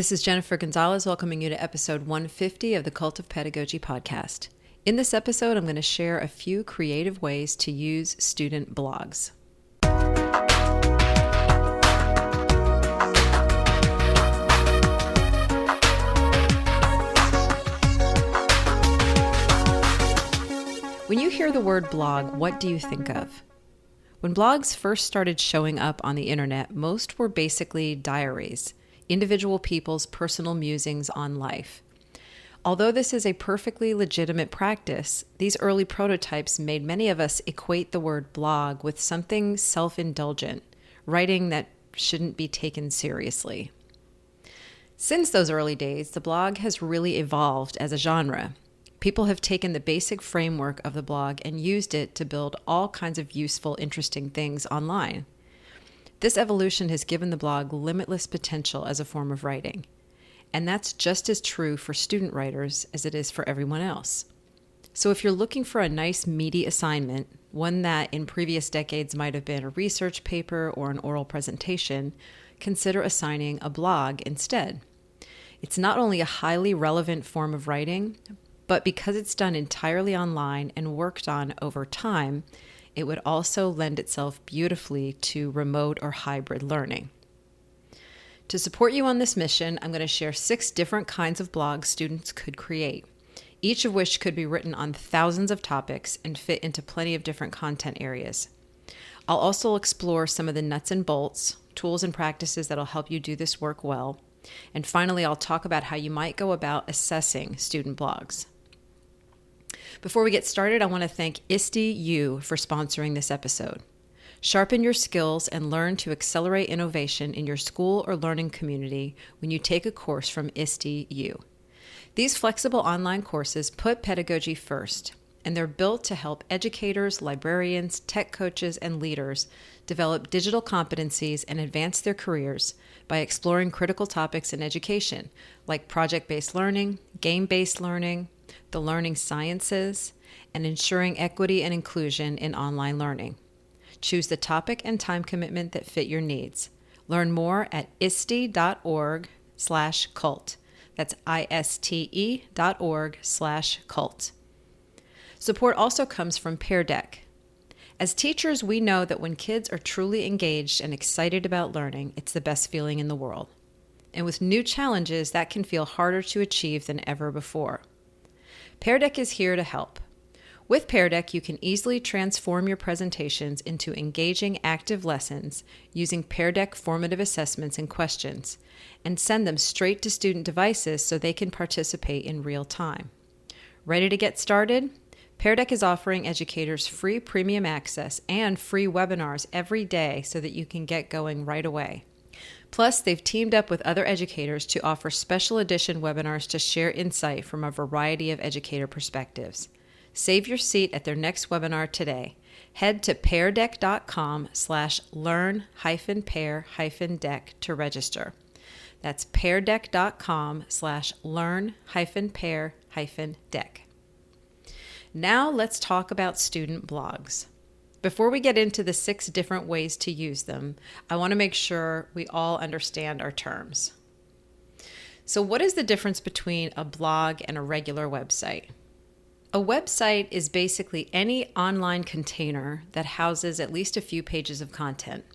This is Jennifer Gonzalez welcoming you to episode 150 of the Cult of Pedagogy podcast. In this episode, I'm going to share a few creative ways to use student blogs. When you hear the word blog, what do you think of? When blogs first started showing up on the internet, most were basically diaries, individual people's personal musings on life. Although this is a perfectly legitimate practice, these early prototypes made many of us equate the word blog with something self-indulgent, writing that shouldn't be taken seriously. Since those early days, the blog has really evolved as a genre. People have taken the basic framework of the blog and used it to build all kinds of useful, interesting things online. This evolution has given the blog limitless potential as a form of writing. And that's just as true for student writers as it is for everyone else. So if you're looking for a nice, meaty assignment, one that in previous decades might have been a research paper or an oral presentation, consider assigning a blog instead. It's not only a highly relevant form of writing, but because it's done entirely online and worked on over time, it would also lend itself beautifully to remote or hybrid learning. To support you on this mission, I'm going to share 6 different kinds of blogs students could create, each of which could be written on thousands of topics and fit into plenty of different content areas. I'll also explore some of the nuts and bolts, tools and practices that'll help you do this work well. And finally, I'll talk about how you might go about assessing student blogs. Before we get started, I want to thank ISTE-U for sponsoring this episode. Sharpen your skills and learn to accelerate innovation in your school or learning community when you take a course from ISTE-U. These flexible online courses put pedagogy first, and they're built to help educators, librarians, tech coaches, and leaders develop digital competencies and advance their careers by exploring critical topics in education, like project-based learning, game-based learning, the learning sciences, and ensuring equity and inclusion in online learning. Choose the topic and time commitment that fit your needs. Learn more at iste.org/cult. That's ISTE.org/cult. Support also comes from Pear Deck. As teachers, we know that when kids are truly engaged and excited about learning, it's the best feeling in the world. And with new challenges, that can feel harder to achieve than ever before. Pear Deck is here to help. With Pear Deck, you can easily transform your presentations into engaging, active lessons using Pear Deck formative assessments and questions, and send them straight to student devices so they can participate in real time. Ready to get started? Pear Deck is offering educators free premium access and free webinars every day so that you can get going right away. Plus, they've teamed up with other educators to offer special edition webinars to share insight from a variety of educator perspectives. Save your seat at their next webinar today. Head to peardeck.com/learn-pair-deck to register. That's peardeck.com/learn-pair-deck. Now let's talk about student blogs. Before we get into the 6 different ways to use them, I want to make sure we all understand our terms. So what is the difference between a blog and a regular website? A website is basically any online container that houses at least a few pages of content.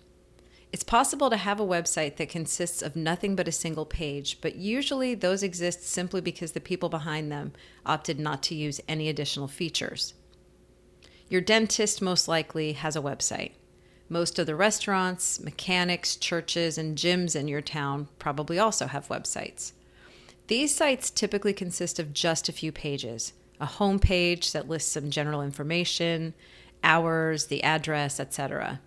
It's possible to have a website that consists of nothing but a single page, but usually those exist simply because the people behind them opted not to use any additional features. Your dentist most likely has a website. Most of the restaurants, mechanics, churches, and gyms in your town probably also have websites. These sites typically consist of just a few pages, a home page that lists some general information, hours, the address, etc.,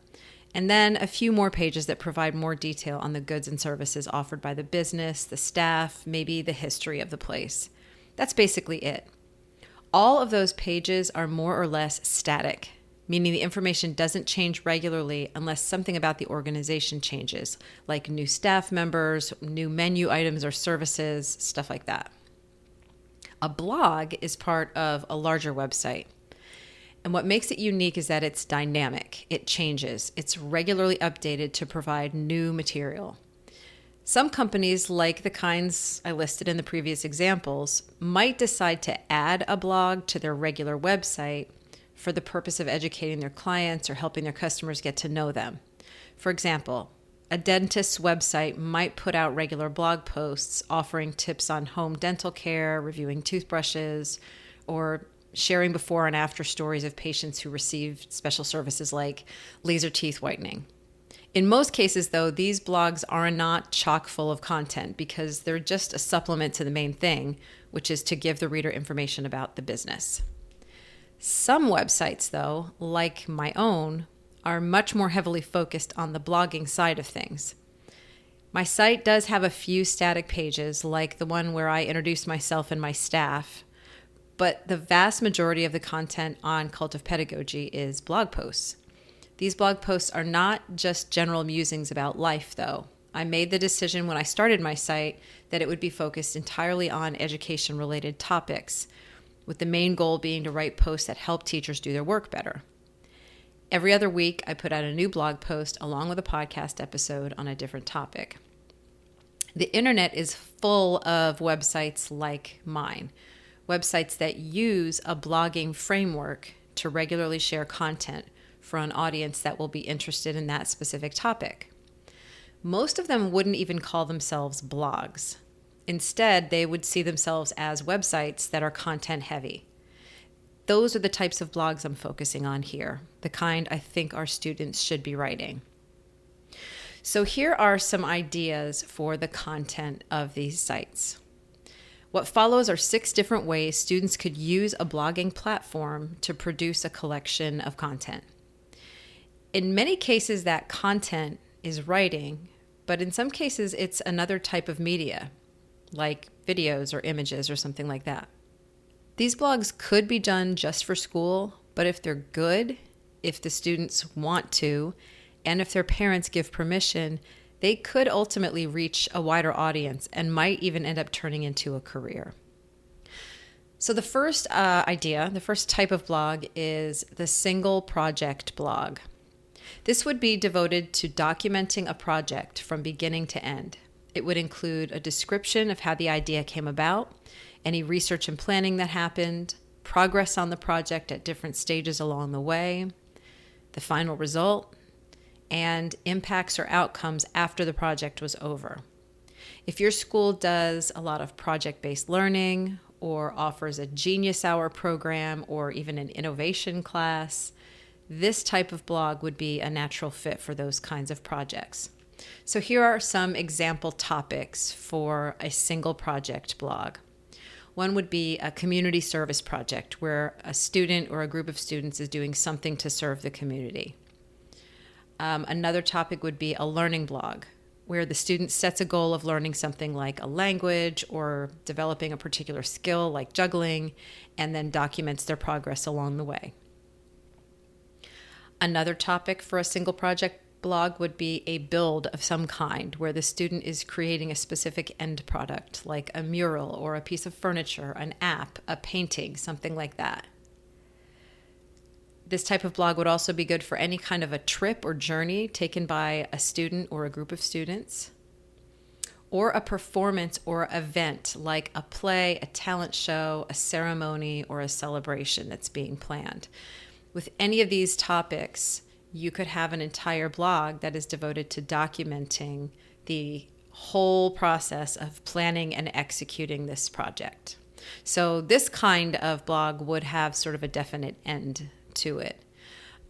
and then a few more pages that provide more detail on the goods and services offered by the business, the staff, maybe the history of the place. That's basically it. All of those pages are more or less static, meaning the information doesn't change regularly unless something about the organization changes, like new staff members, new menu items or services, stuff like that. A blog is part of a larger website. And what makes it unique is that it's dynamic. It changes. It's regularly updated to provide new material. Some companies, like the kinds I listed in the previous examples, might decide to add a blog to their regular website for the purpose of educating their clients or helping their customers get to know them. For example, a dentist's website might put out regular blog posts offering tips on home dental care, reviewing toothbrushes, or sharing before and after stories of patients who received special services like laser teeth whitening. In most cases, though, these blogs are not chock full of content because they're just a supplement to the main thing, which is to give the reader information about the business. Some websites, though, like my own, are much more heavily focused on the blogging side of things. My site does have a few static pages, like the one where I introduce myself and my staff, but the vast majority of the content on Cult of Pedagogy is blog posts. These blog posts are not just general musings about life, though. I made the decision when I started my site that it would be focused entirely on education-related topics, with the main goal being to write posts that help teachers do their work better. Every other week, I put out a new blog post along with a podcast episode on a different topic. The internet is full of websites like mine, websites that use a blogging framework to regularly share content for an audience that will be interested in that specific topic. Most of them wouldn't even call themselves blogs. Instead, they would see themselves as websites that are content heavy. Those are the types of blogs I'm focusing on here, the kind I think our students should be writing. So here are some ideas for the content of these sites. What follows are 6 different ways students could use a blogging platform to produce a collection of content. In many cases, that content is writing, but in some cases, it's another type of media, like videos or images or something like that. These blogs could be done just for school, but if they're good, if the students want to, and if their parents give permission, they could ultimately reach a wider audience and might even end up turning into a career. So the first the first type of blog is the single project blog. This would be devoted to documenting a project from beginning to end. It would include a description of how the idea came about, any research and planning that happened, progress on the project at different stages along the way, the final result, and impacts or outcomes after the project was over. If your school does a lot of project-based learning or offers a Genius Hour program or even an innovation class, this type of blog would be a natural fit for those kinds of projects. So here are some example topics for a single project blog. One would be a community service project where a student or a group of students is doing something to serve the community. Another topic would be a learning blog where the student sets a goal of learning something like a language or developing a particular skill like juggling and then documents their progress along the way. Another topic for a single project blog would be a build of some kind where the student is creating a specific end product like a mural or a piece of furniture, an app, a painting, something like that. This type of blog would also be good for any kind of a trip or journey taken by a student or a group of students, or a performance or event like a play, a talent show, a ceremony, or a celebration that's being planned. With any of these topics, you could have an entire blog that is devoted to documenting the whole process of planning and executing this project. So this kind of blog would have sort of a definite end to it,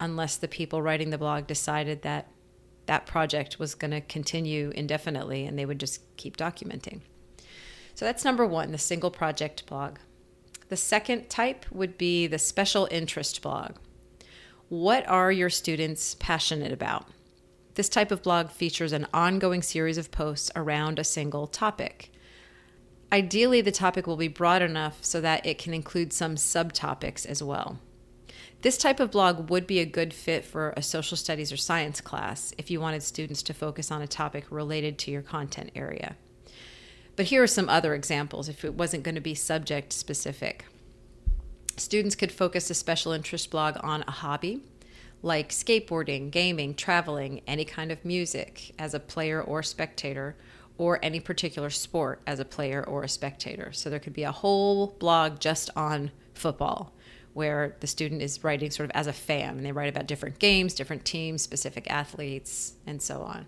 unless the people writing the blog decided that that project was going to continue indefinitely and they would just keep documenting. So that's number 1, the single project blog. The second type would be the special interest blog. What are your students passionate about? This type of blog features an ongoing series of posts around a single topic. Ideally, the topic will be broad enough so that it can include some subtopics as well. This type of blog would be a good fit for a social studies or science class if you wanted students to focus on a topic related to your content area. But here are some other examples if it wasn't going to be subject specific. Students could focus a special interest blog on a hobby, like skateboarding, gaming, traveling, any kind of music as a player or spectator, or any particular sport as a player or a spectator. So there could be a whole blog just on football where the student is writing sort of as a fan, and they write about different games, different teams, specific athletes, and so on.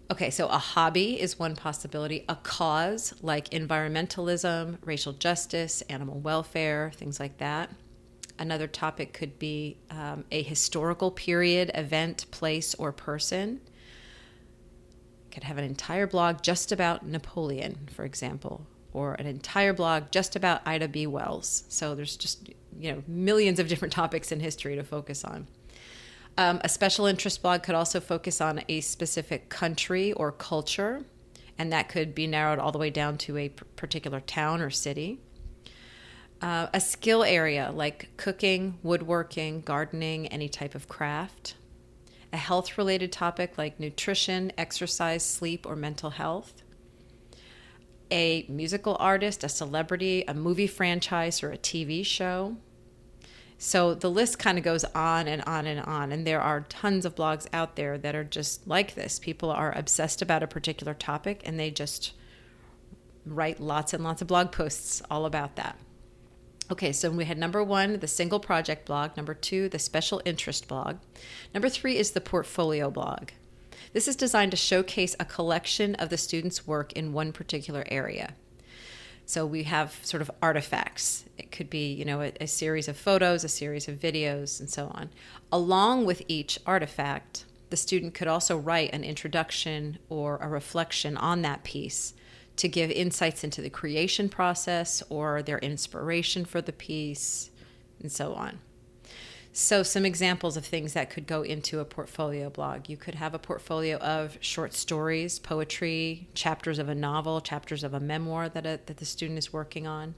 Okay, so a hobby is one possibility. A cause like environmentalism, racial justice, animal welfare, things like that. Another topic could be a historical period, event, place, or person. Could have an entire blog just about Napoleon, for example, or an entire blog just about Ida B. Wells. So there's just, millions of different topics in history to focus on. A special interest blog could also focus on a specific country or culture, and that could be narrowed all the way down to a particular town or city. A skill area like cooking, woodworking, gardening, any type of craft. A health-related topic like nutrition, exercise, sleep, or mental health. A musical artist, a celebrity, a movie franchise, or a TV show. So the list kind of goes on and on and on, and there are tons of blogs out there that are just like this. People are obsessed about a particular topic, and they just write lots and lots of blog posts all about that. Okay, so we had number 1, the single project blog. Number 2, the special interest blog. Number 3 is the portfolio blog. This is designed to showcase a collection of the student's work in one particular area. So we have sort of artifacts. It could be, a series of photos, a series of videos, and so on. Along with each artifact, the student could also write an introduction or a reflection on that piece to give insights into the creation process or their inspiration for the piece, and so on. So some examples of things that could go into a portfolio blog. You could have a portfolio of short stories, poetry, chapters of a novel, chapters of a memoir that the student is working on.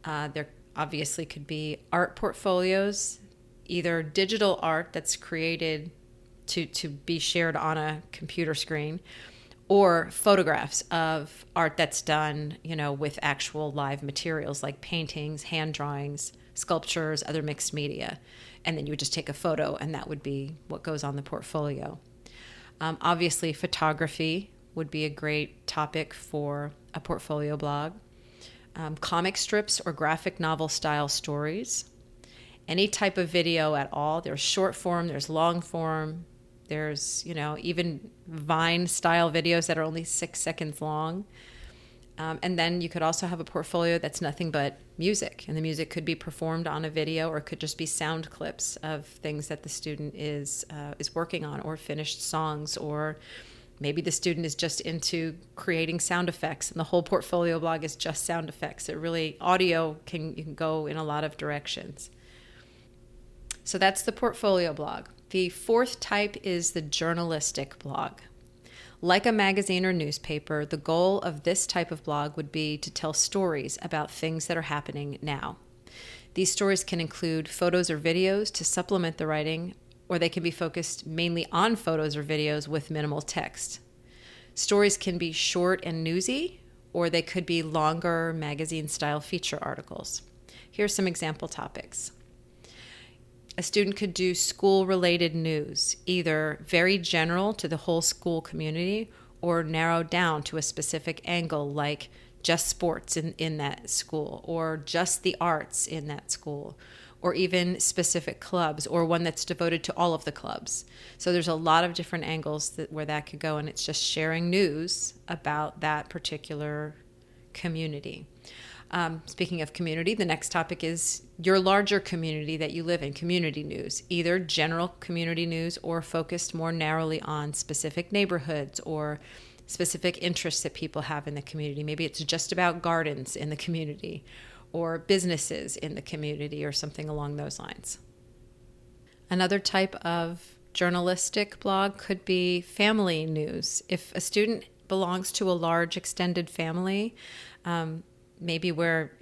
There obviously could be art portfolios, either digital art that's created to be shared on a computer screen, or photographs of art that's done, with actual live materials like paintings, hand drawings, sculptures, other mixed media. And then you would just take a photo, and that would be what goes on the portfolio. Obviously, photography would be a great topic for a portfolio blog. Comic strips or graphic novel style stories. Any type of video at all. There's short form, there's long form. There's, even Vine style videos that are only 6 seconds long. And then you could also have a portfolio that's nothing but music. And the music could be performed on a video, or it could just be sound clips of things that the student is working on, or finished songs, or maybe the student is just into creating sound effects and the whole portfolio blog is just sound effects. Audio you can go in a lot of directions. So that's the portfolio blog. The 4th type is the journalistic blog. Like a magazine or newspaper, the goal of this type of blog would be to tell stories about things that are happening now. These stories can include photos or videos to supplement the writing, or they can be focused mainly on photos or videos with minimal text. Stories can be short and newsy, or they could be longer magazine-style feature articles. Here's some example topics. A student could do school-related news, either very general to the whole school community or narrowed down to a specific angle, like just sports in that school, or just the arts in that school, or even specific clubs, or one that's devoted to all of the clubs. So there's a lot of different angles where that could go, and it's just sharing news about that particular community. Speaking of community, the next topic is your larger community that you live in, community news, either general community news or focused more narrowly on specific neighborhoods or specific interests that people have in the community. Maybe it's just about gardens in the community or businesses in the community or something along those lines. Another type of journalistic blog could be family news. If a student belongs to a large extended family, maybe where,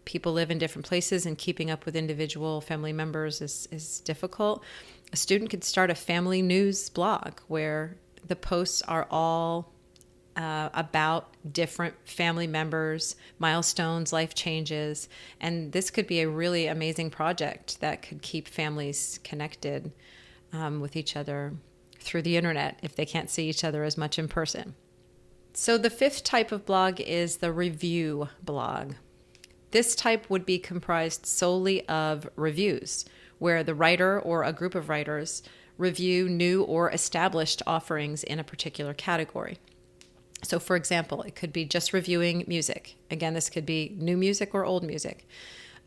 people live in different places and keeping up with individual family members is difficult, a student could start a family news blog where the posts are all about different family members, milestones, life changes. And this could be a really amazing project that could keep families connected with each other through the internet if they can't see each other as much in person. So the fifth type of blog is the review blog. This type would be comprised solely of reviews, where the writer or a group of writers review new or established offerings in a particular category. So for example, it could be just reviewing music. Again, this could be new music or old music,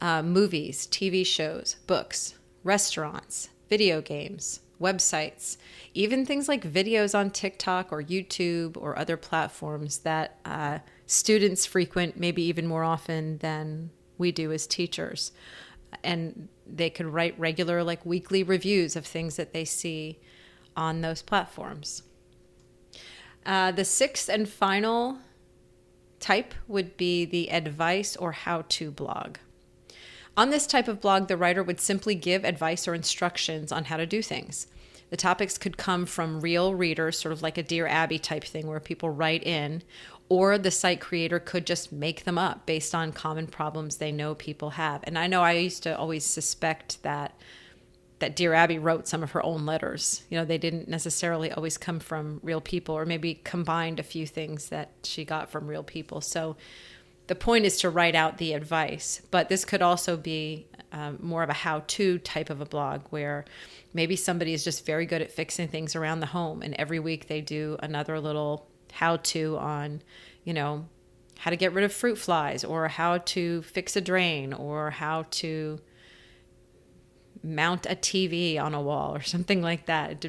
movies, TV shows, books, restaurants, video games, websites, even things like videos on TikTok or YouTube or other platforms that students frequent maybe even more often than we do as teachers. And they could write regular, like weekly reviews of things that they see on those platforms. The sixth and final type would be the advice or how-to blog. On this type of blog, the writer would simply give advice or instructions on how to do things. The topics could come from real readers, sort of like a Dear Abby type thing where people write in, or the site creator could just make them up based on common problems they know people have. And I know I used to always suspect that Dear Abby wrote some of her own letters. You know, they didn't necessarily always come from real people, or maybe combined a few things that she got from real people. So the point is to write out the advice, but this could also be more of a how-to type of a blog where maybe somebody is just very good at fixing things around the home, and every week they do another little how-to on, how to get rid of fruit flies, or how to fix a drain, or how to mount a TV on a wall or something like that.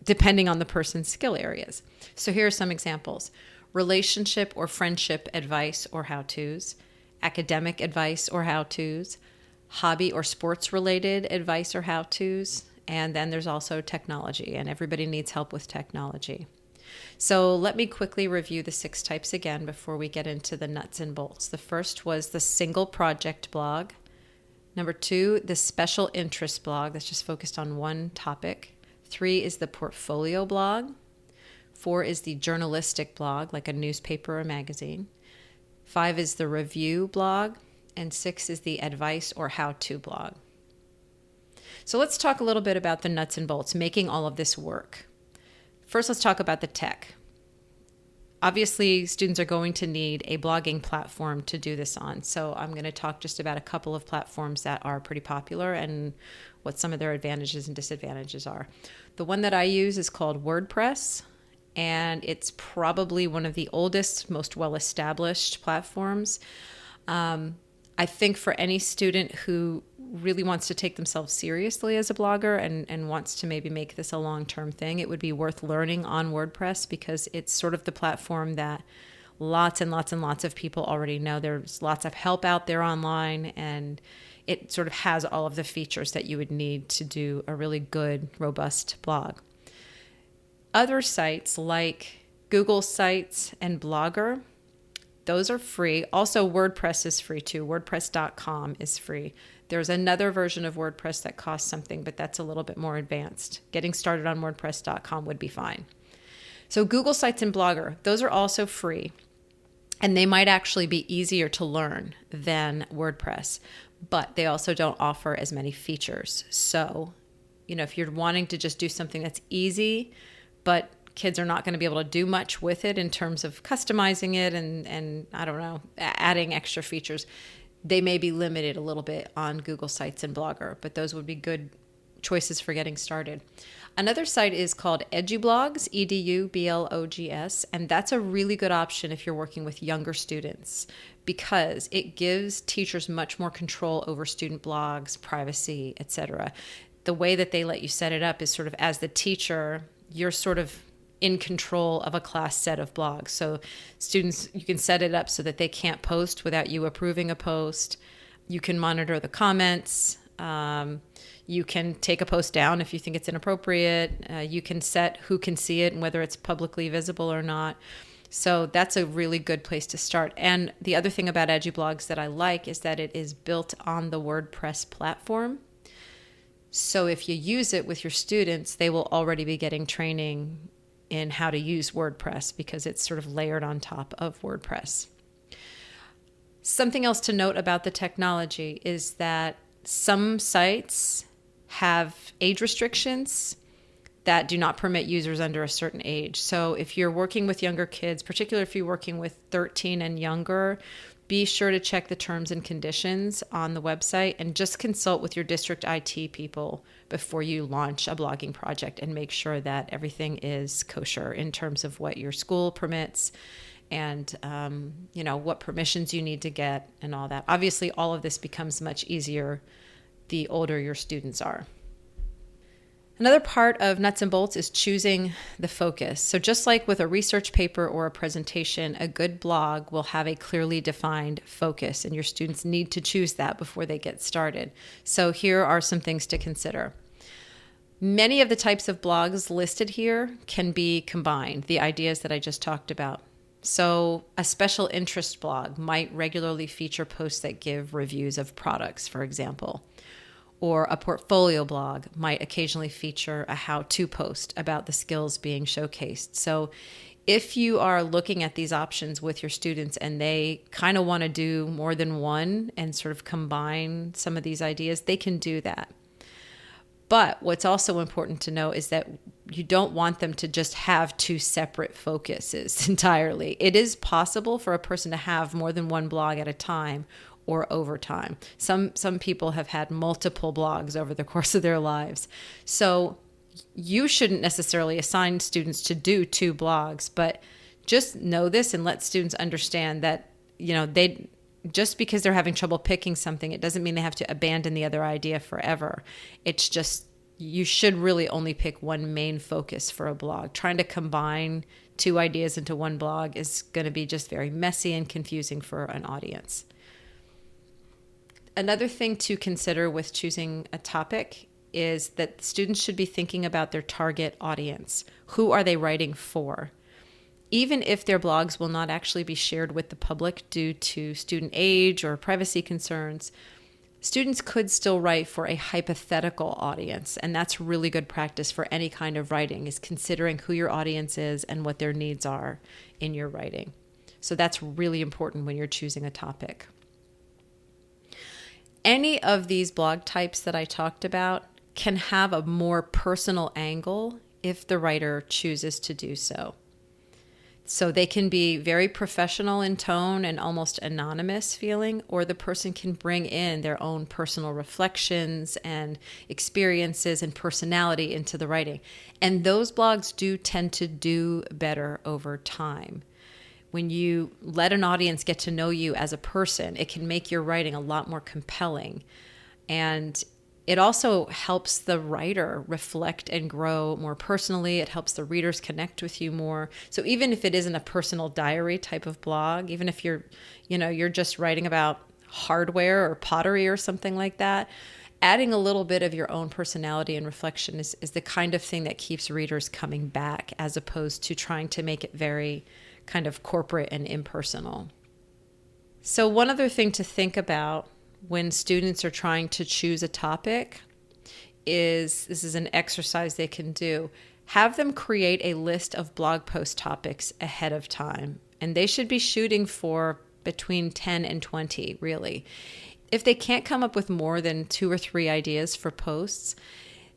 Depending on the person's skill areas. So here are some examples: relationship or friendship advice or how-tos, academic advice or how-tos, hobby or sports related advice or how-tos, and then there's also technology, and everybody needs help with technology. So let me quickly review the 6 types again before we get into the nuts and bolts. The first was the single project blog. Number 2, the special interest blog that's just focused on one topic. 3 is the portfolio blog. 4 is the journalistic blog, like a newspaper or magazine. 5 is the review blog. And 6 is the advice or how-to blog. So let's talk a little bit about the nuts and bolts, making all of this work. First, let's talk about the tech. Obviously, students are going to need a blogging platform to do this on. So I'm going to talk just about a couple of platforms that are pretty popular and what some of their advantages and disadvantages are. The one that I use is called WordPress, and it's probably one of the oldest, most well-established platforms. I think for any student who really wants to take themselves seriously as a blogger and wants to maybe make this a long-term thing, it would be worth learning on WordPress because it's sort of the platform that lots and lots and lots of people already know. There's lots of help out there online, and it sort of has all of the features that you would need to do a really good, robust blog. Other sites like Google Sites and Blogger, those are free. Also, WordPress is free too. WordPress.com is free. There's another version of WordPress that costs something, but that's a little bit more advanced. Getting started on WordPress.com would be fine. So Google Sites and Blogger, those are also free. And they might actually be easier to learn than WordPress, but they also don't offer as many features. So, if you're wanting to just do something that's easy, but kids are not going to be able to do much with it in terms of customizing it and I don't know, adding extra features, they may be limited a little bit on Google Sites and Blogger, but those would be good choices for getting started. Another site is called EduBlogs, EduBlogs, and that's a really good option if you're working with younger students because it gives teachers much more control over student blogs, privacy, etc. The way that they let you set it up is sort of as the teacher, you're sort of in control of a class set of blogs. So students, you can set it up so that they can't post without you approving a post. You can monitor the comments. You can take a post down if you think it's inappropriate. You can set who can see it and whether it's publicly visible or not. So that's a really good place to start. And the other thing about EduBlogs that I like is that it is built on the WordPress platform. So if you use it with your students, they will already be getting training in how to use WordPress because it's sort of layered on top of WordPress. Something else to note about the technology is that some sites have age restrictions that do not permit users under a certain age. So if you're working with younger kids, particularly if you're working with 13 and younger, be sure to check the terms and conditions on the website and just consult with your district IT people before you launch a blogging project and make sure that everything is kosher in terms of what your school permits and what permissions you need to get and all that. Obviously, all of this becomes much easier the older your students are. Another part of nuts and bolts is choosing the focus. So just like with a research paper or a presentation, a good blog will have a clearly defined focus, and your students need to choose that before they get started. So here are some things to consider. Many of the types of blogs listed here can be combined, the ideas that I just talked about. So a special interest blog might regularly feature posts that give reviews of products, for example. Or a portfolio blog might occasionally feature a how-to post about the skills being showcased. So if you are looking at these options with your students and they kind of want to do more than one and sort of combine some of these ideas, they can do that. But what's also important to know is that you don't want them to just have two separate focuses entirely. It is possible for a person to have more than one blog at a time or over time. Some people have had multiple blogs over the course of their lives. So you shouldn't necessarily assign students to do two blogs, but just know this and let students understand that, they just because they're having trouble picking something, it doesn't mean they have to abandon the other idea forever. It's just you should really only pick one main focus for a blog. Trying to combine two ideas into one blog is going to be just very messy and confusing for an audience. Another thing to consider with choosing a topic is that students should be thinking about their target audience. Who are they writing for? Even if their blogs will not actually be shared with the public due to student age or privacy concerns, students could still write for a hypothetical audience, and that's really good practice for any kind of writing, is considering who your audience is and what their needs are in your writing. So that's really important when you're choosing a topic. Any of these blog types that I talked about can have a more personal angle if the writer chooses to do so. So they can be very professional in tone and almost anonymous feeling, or the person can bring in their own personal reflections and experiences and personality into the writing. And those blogs do tend to do better over time. When you let an audience get to know you as a person, it can make your writing a lot more compelling. And it also helps the writer reflect and grow more personally. It helps the readers connect with you more. So even if it isn't a personal diary type of blog, even if you're just writing about hardware or pottery or something like that, adding a little bit of your own personality and reflection is the kind of thing that keeps readers coming back, as opposed to trying to make it very kind of corporate and impersonal. So one other thing to think about when students are trying to choose a topic is, this is an exercise they can do, have them create a list of blog post topics ahead of time. And they should be shooting for between 10 and 20, really. If they can't come up with more than 2 or 3 ideas for posts,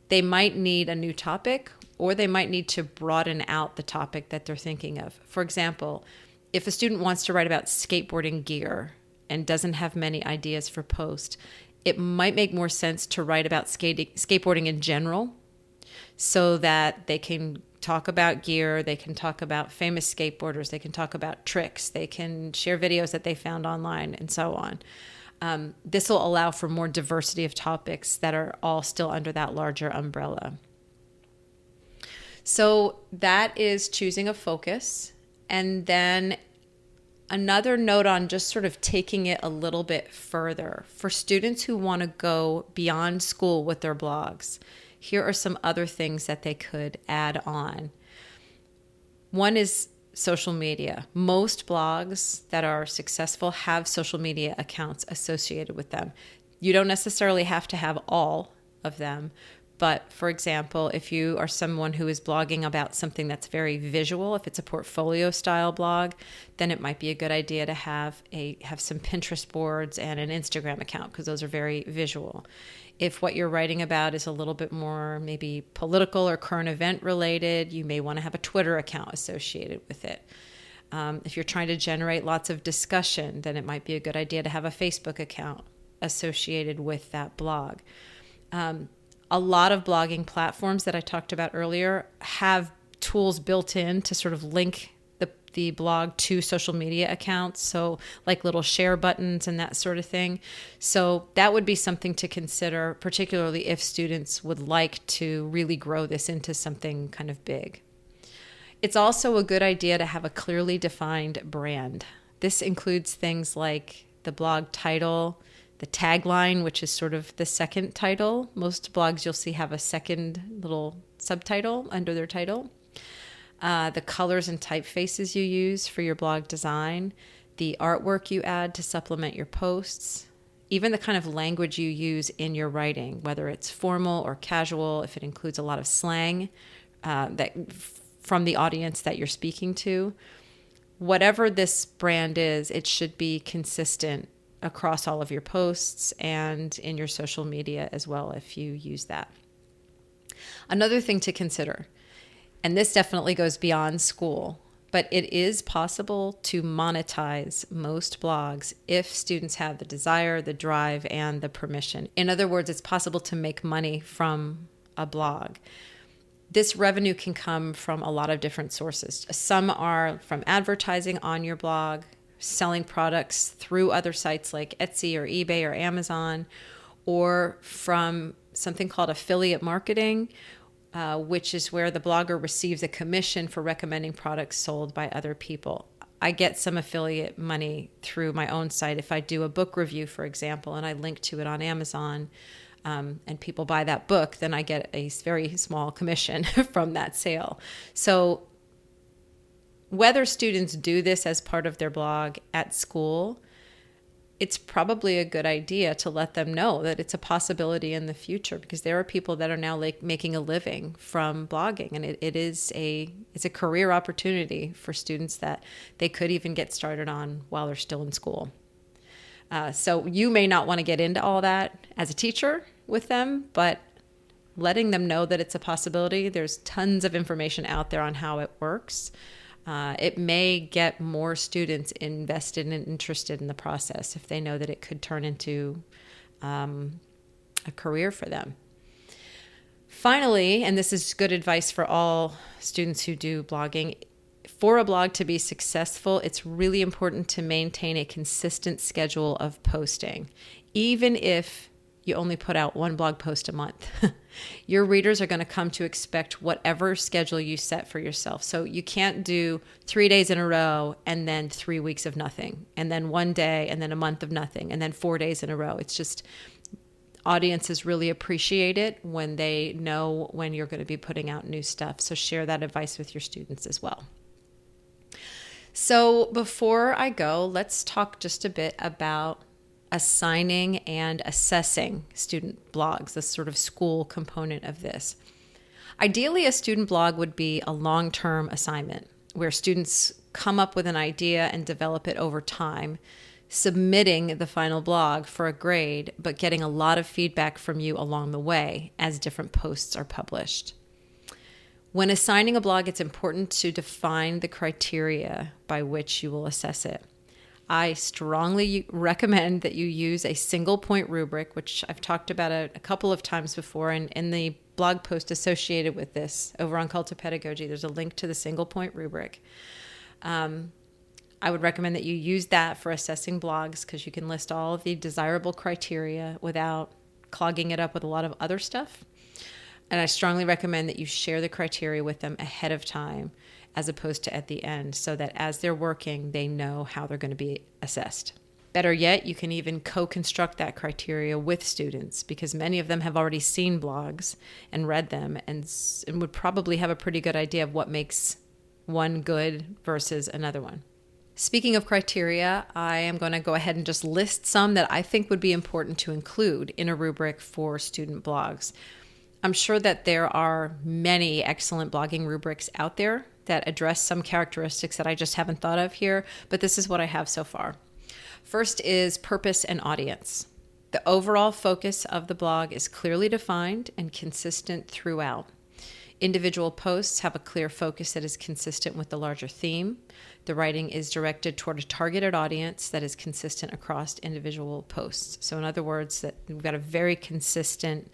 they might need a new topic, or they might need to broaden out the topic that they're thinking of. For example, if a student wants to write about skateboarding gear and doesn't have many ideas for post, it might make more sense to write about skateboarding in general, so that they can talk about gear, they can talk about famous skateboarders, they can talk about tricks, they can share videos that they found online, and so on. This will allow for more diversity of topics that are all still under that larger umbrella. So that is choosing a focus. And then another note on just sort of taking it a little bit further. For students who want to go beyond school with their blogs, here are some other things that they could add on. One is social media. Most blogs that are successful have social media accounts associated with them. You don't necessarily have to have all of them, But for example, if you are someone who is blogging about something that's very visual, if it's a portfolio style blog, then it might be a good idea to have some Pinterest boards and an Instagram account, because those are very visual. If what you're writing about is a little bit more maybe political or current event related, you may want to have a Twitter account associated with it. If you're trying to generate lots of discussion, then it might be a good idea to have a Facebook account associated with that blog. A lot of blogging platforms that I talked about earlier have tools built in to sort of link the blog to social media accounts, so like little share buttons and that sort of thing. So that would be something to consider, particularly if students would like to really grow this into something kind of big. It's also a good idea to have a clearly defined brand. This includes things like the blog title, the tagline, which is sort of the second title. Most blogs you'll see have a second little subtitle under their title. The colors and typefaces you use for your blog design, the artwork you add to supplement your posts, even the kind of language you use in your writing, whether it's formal or casual, if it includes a lot of slang from the audience that you're speaking to. Whatever this brand is, it should be consistent across all of your posts and in your social media as well, if you use that. Another thing to consider, and this definitely goes beyond school, but it is possible to monetize most blogs if students have the desire, the drive, and the permission. In other words, it's possible to make money from a blog. This revenue can come from a lot of different sources. Some are from advertising on your blog, selling products through other sites like Etsy or eBay or Amazon, or from something called affiliate marketing, which is where the blogger receives a commission for recommending products sold by other people. I get some affiliate money through my own site. If I do a book review, for example, and I link to it on Amazon, and people buy that book, then I get a very small commission from that sale. So whether students do this as part of their blog at school, it's probably a good idea to let them know that it's a possibility in the future, because there are people that are now making a living from blogging, and it's a career opportunity for students that they could even get started on while they're still in school. So you may not want to get into all that as a teacher with them, but letting them know that it's a possibility. There's tons of information out there on how it works. It may get more students invested and interested in the process if they know that it could turn into a career for them. Finally, and this is good advice for all students who do blogging, for a blog to be successful, it's really important to maintain a consistent schedule of posting. Even if you only put out one blog post a month, your readers are going to come to expect whatever schedule you set for yourself. So you can't do 3 days in a row and then 3 weeks of nothing, and then 1 day and then a month of nothing, and then 4 days in a row. It's just, audiences really appreciate it when they know when you're going to be putting out new stuff. So share that advice with your students as well. So before I go, let's talk just a bit about assigning and assessing student blogs, the sort of school component of this. Ideally, a student blog would be a long-term assignment where students come up with an idea and develop it over time, submitting the final blog for a grade, but getting a lot of feedback from you along the way as different posts are published. When assigning a blog, it's important to define the criteria by which you will assess it. I strongly recommend that you use a single point rubric, which I've talked about a couple of times before. And in the blog post associated with this over on Cult of Pedagogy, there's a link to the single point rubric. I would recommend that you use that for assessing blogs, because you can list all of the desirable criteria without clogging it up with a lot of other stuff. And I strongly recommend that you share the criteria with them ahead of time, as opposed to at the end, so that as they're working, they know how they're going to be assessed. Better yet, you can even co-construct that criteria with students, because many of them have already seen blogs and read them and would probably have a pretty good idea of what makes one good versus another one. Speaking of criteria, I am going to go ahead and just list some that I think would be important to include in a rubric for student blogs. I'm sure that there are many excellent blogging rubrics out there that address some characteristics that I just haven't thought of here, but this is what I have so far. First is purpose and audience. The overall focus of the blog is clearly defined and consistent throughout. Individual posts have a clear focus that is consistent with the larger theme. The writing is directed toward a targeted audience that is consistent across individual posts. So in other words, that we've got a very consistent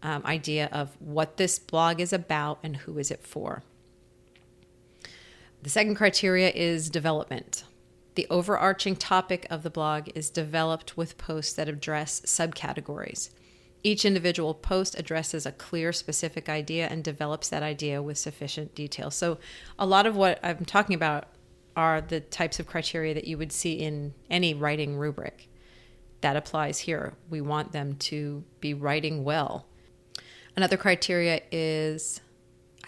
idea of what this blog is about and who is it for. The second criteria is development. The overarching topic of the blog is developed with posts that address subcategories. Each individual post addresses a clear, specific idea and develops that idea with sufficient detail. So a lot of what I'm talking about are the types of criteria that you would see in any writing rubric. That applies here. We want them to be writing well. Another criteria is,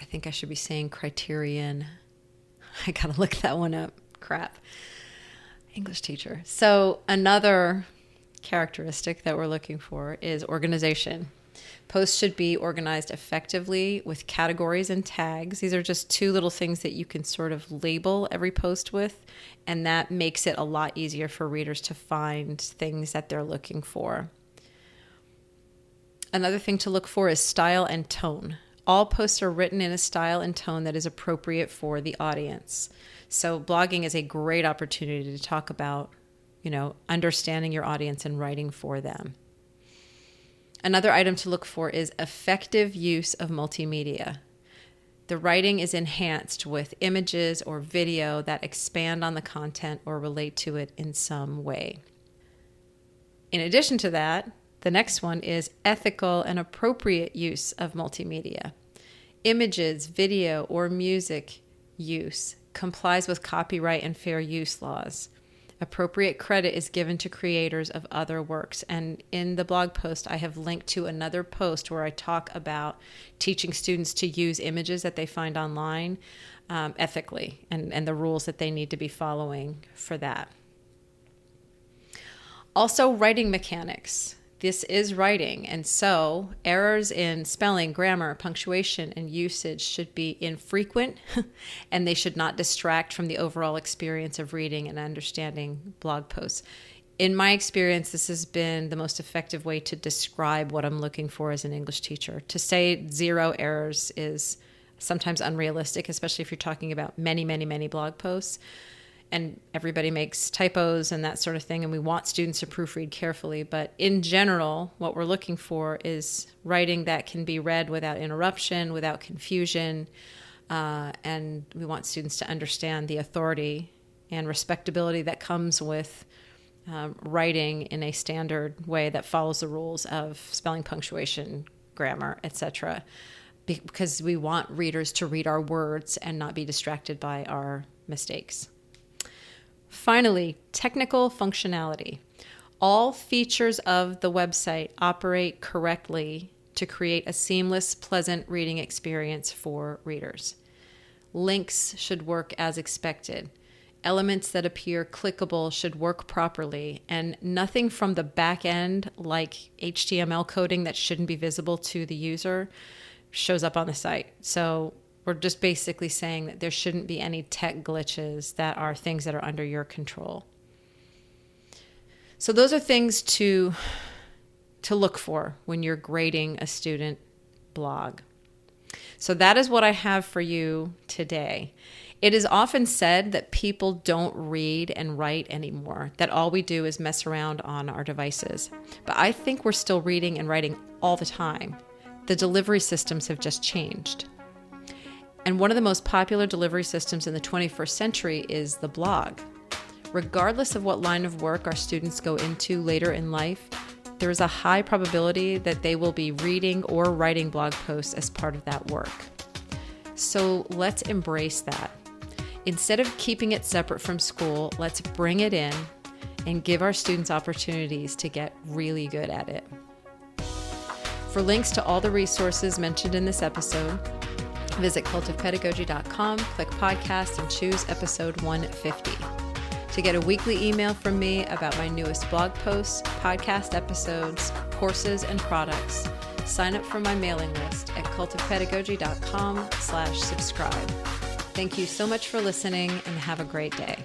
I think I should be saying criterion. I gotta look that one up. Crap. English teacher. So another characteristic that we're looking for is organization. Posts should be organized effectively with categories and tags. These are just two little things that you can sort of label every post with, and that makes it a lot easier for readers to find things that they're looking for. Another thing to look for is style and tone. All posts are written in a style and tone that is appropriate for the audience. So blogging is a great opportunity to talk about, understanding your audience and writing for them. Another item to look for is effective use of multimedia. The writing is enhanced with images or video that expand on the content or relate to it in some way. In addition to that, the next one is ethical and appropriate use of multimedia. Images, video, or music use complies with copyright and fair use laws. Appropriate credit is given to creators of other works. And in the blog post, I have linked to another post where I talk about teaching students to use images that they find online ethically and the rules that they need to be following for that. Also, writing mechanics. This is writing, and so errors in spelling, grammar, punctuation, and usage should be infrequent, and they should not distract from the overall experience of reading and understanding blog posts. In my experience, this has been the most effective way to describe what I'm looking for as an English teacher. To say 0 errors is sometimes unrealistic, especially if you're talking about many, many, many blog posts. And everybody makes typos and that sort of thing, and we want students to proofread carefully. But in general, what we're looking for is writing that can be read without interruption, without confusion, and we want students to understand the authority and respectability that comes with writing in a standard way that follows the rules of spelling, punctuation, grammar, etc. Because we want readers to read our words and not be distracted by our mistakes. Finally, technical functionality. All features of the website operate correctly to create a seamless, pleasant reading experience for readers. Links should work as expected. Elements that appear clickable should work properly, and nothing from the back end, like HTML coding that shouldn't be visible to the user, shows up on the site. So we're just basically saying that there shouldn't be any tech glitches that are things that are under your control. So those are things to look for when you're grading a student blog. So that is what I have for you today. It is often said that people don't read and write anymore, that all we do is mess around on our devices. But I think we're still reading and writing all the time. The delivery systems have just changed. And one of the most popular delivery systems in the 21st century is the blog. Regardless of what line of work our students go into later in life, there is a high probability that they will be reading or writing blog posts as part of that work. So let's embrace that. Instead of keeping it separate from school, let's bring it in and give our students opportunities to get really good at it. For links to all the resources mentioned in this episode, visit cultivepedagogy.com, click podcast, and choose episode 150. To get a weekly email from me about my newest blog posts, podcast episodes, courses, and products, sign up for my mailing list at cultofpedagogy.com/subscribe. Thank you so much for listening and have a great day.